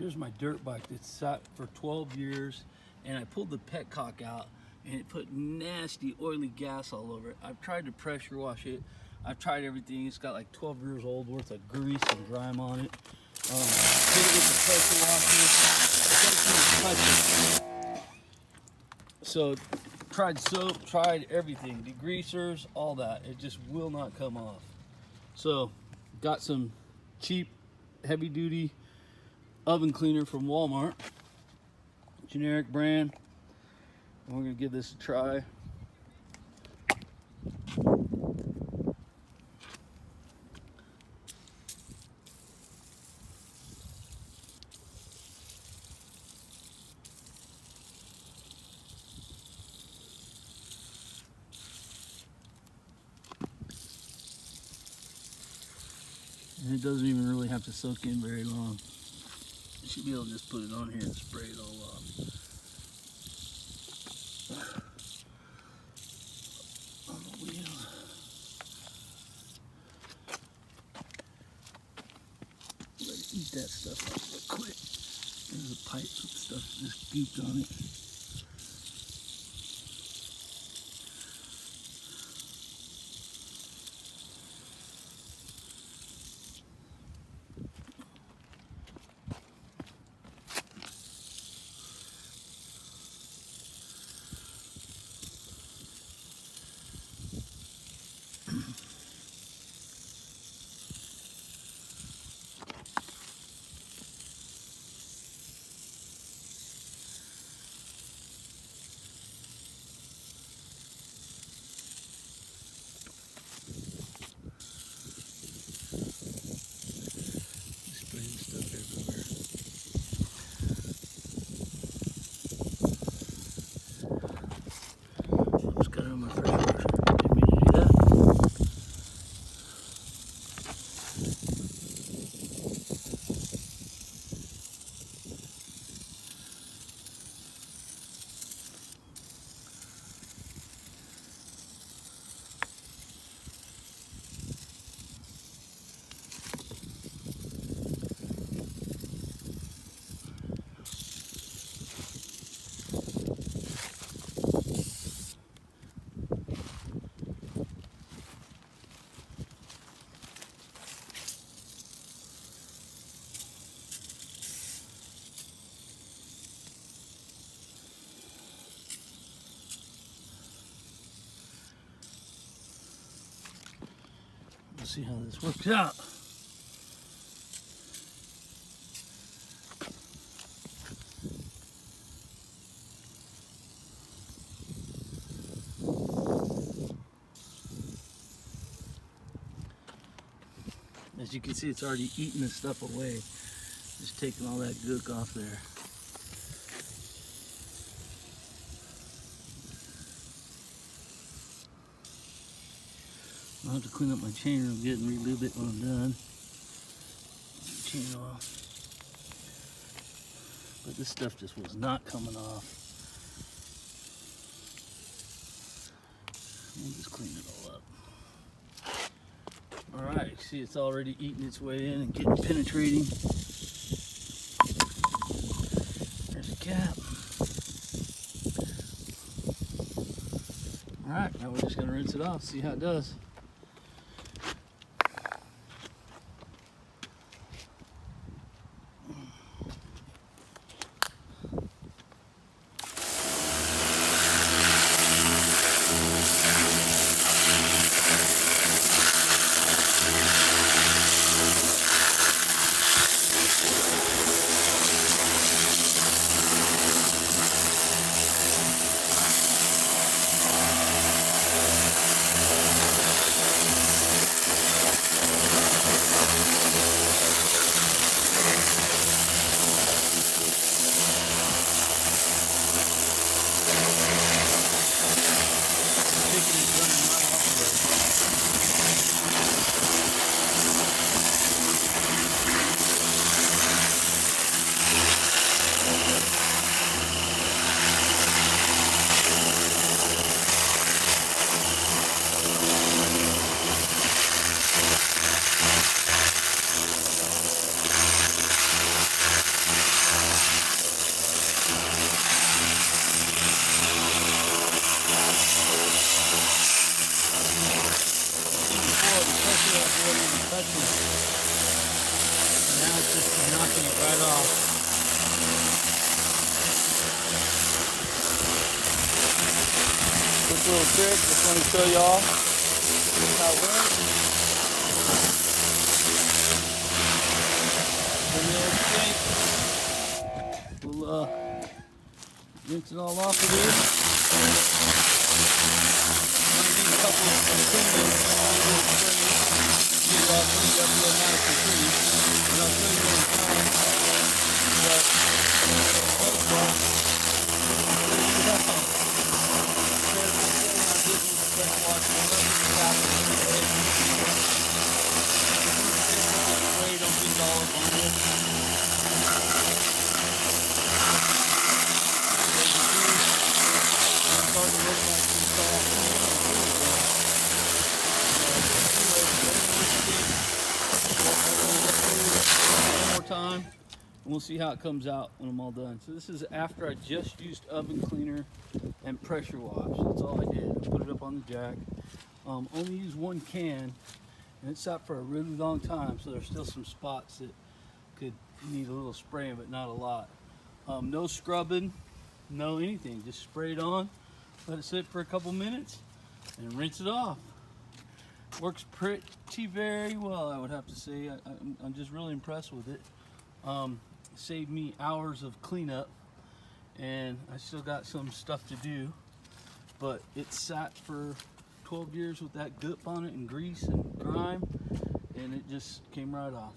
Here's my dirt bike that sat for 12 years, and I pulled the petcock out and it put nasty oily gas all over it. I've tried to pressure wash it. I've tried everything. It's got like 12 years old worth of grease and grime on it. Hit it with the pressure washer. It doesn't touch it. So tried soap, tried everything, degreasers, all that. It just will not come off. So got some cheap heavy duty oven cleaner from Walmart, generic brand, and we're gonna give this a try. And it doesn't even really have to soak in very long. You should be able to just put it on here and spray it all off. On the wheel. Let it eat that stuff up real quick. There's a pipe with stuff just gooped on it. Let's see how this works out. As you can see, it's already eating this stuff away. Just taking all that gook off there. I'll have to clean up my chain real good and re-lube it when I'm done. Chain oil. But this stuff just was not coming off. We'll just clean it all up. Alright, see it's already eating its way in and getting penetrating. There's a cap. Alright, now we're just going to rinse it off, see how it does. right off. Quick little trick, just want to show y'all how it works. We'll rinse it all off of here. I'm going to need a couple of cleaners, get it all cleaned up real nice and pretty. And I'll show you one time. But, time, and we'll see how it comes out when I'm all done. So this is after I just used oven cleaner and pressure wash. That's all I did. I put it up on the jack. Only used one can, and it sat for a really long time, so there's still some spots that could need a little spraying, but not a lot. No scrubbing, no anything. Just spray it on, let it sit for a couple minutes, and rinse it off. Works pretty very well, I would have to say. I'm just really impressed with it. Saved me hours of cleanup, and I still got some stuff to do, but it sat for 12 years with that goop on it and grease and grime, and it just came right off.